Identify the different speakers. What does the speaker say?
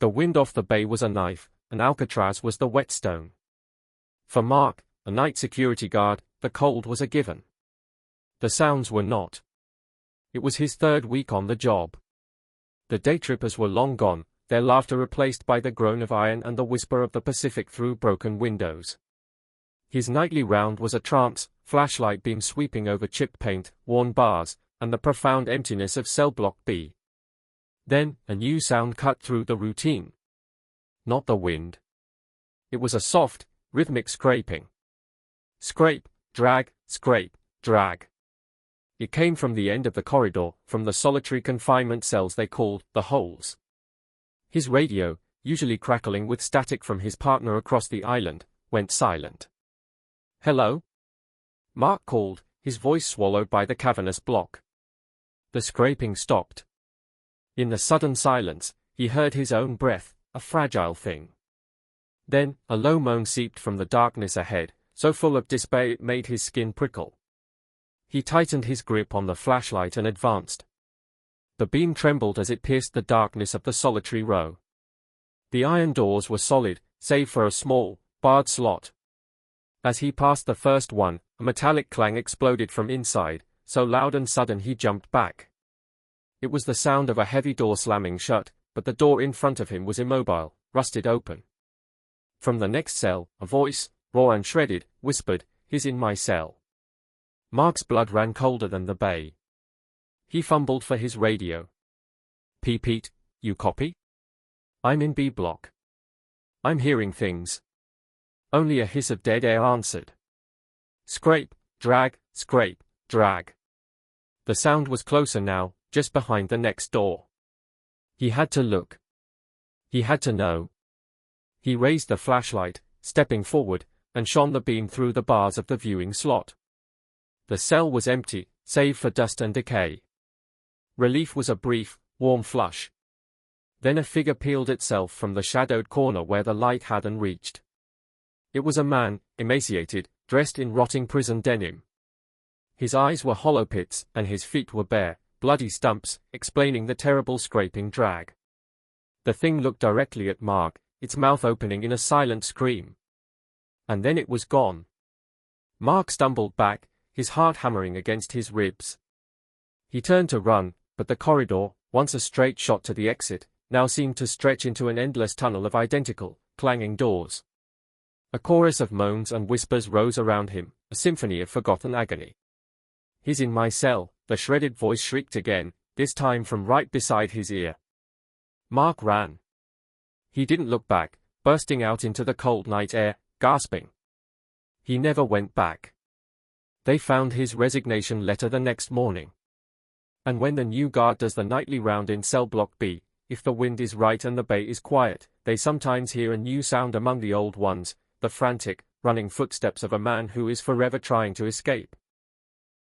Speaker 1: The wind off the bay was a knife, and Alcatraz was the whetstone. For Mark, a night security guard, the cold was a given. The sounds were not. It was his third week on the job. The day trippers were long gone, their laughter replaced by the groan of iron and the whisper of the Pacific through broken windows. His nightly round was a trance, flashlight beams sweeping over chipped paint, worn bars, and the profound emptiness of cell block B. Then, a new sound cut through the routine. Not the wind. It was a soft, rhythmic scraping. Scrape, drag, scrape, drag. It came from the end of the corridor, from the solitary confinement cells they called the holes. His radio, usually crackling with static from his partner across the island, went silent. "Hello?" Mark called, his voice swallowed by the cavernous block. The scraping stopped. In the sudden silence, he heard his own breath, a fragile thing. Then, a low moan seeped from the darkness ahead, so full of despair it made his skin prickle. He tightened his grip on the flashlight and advanced. The beam trembled as it pierced the darkness of the solitary row. The iron doors were solid, save for a small, barred slot. As he passed the first one, a metallic clang exploded from inside, so loud and sudden he jumped back. It was the sound of a heavy door slamming shut, but the door in front of him was immobile, rusted open. From the next cell, a voice, raw and shredded, whispered, "He's in my cell." Mark's blood ran colder than the bay. He fumbled for his radio. "Pete, you copy? I'm in B block. I'm hearing things." Only a hiss of dead air answered. Scrape, drag, scrape, drag. The sound was closer now, just behind the next door. He had to look. He had to know. He raised the flashlight, stepping forward, and shone the beam through the bars of the viewing slot. The cell was empty, save for dust and decay. Relief was a brief, warm flush. Then a figure peeled itself from the shadowed corner where the light hadn't reached. It was a man, emaciated, dressed in rotting prison denim. His eyes were hollow pits, and his feet were bare, bloody stumps, explaining the terrible scraping drag. The thing looked directly at Mark, its mouth opening in a silent scream. And then it was gone. Mark stumbled back, his heart hammering against his ribs. He turned to run, but the corridor, once a straight shot to the exit, now seemed to stretch into an endless tunnel of identical, clanging doors. A chorus of moans and whispers rose around him, a symphony of forgotten agony. "He's in my cell," the shredded voice shrieked again, this time from right beside his ear. Mark ran. He didn't look back, bursting out into the cold night air, gasping. He never went back. They found his resignation letter the next morning. And when the new guard does the nightly round in cell block B, if the wind is right and the bay is quiet, they sometimes hear a new sound among the old ones, the frantic, running footsteps of a man who is forever trying to escape.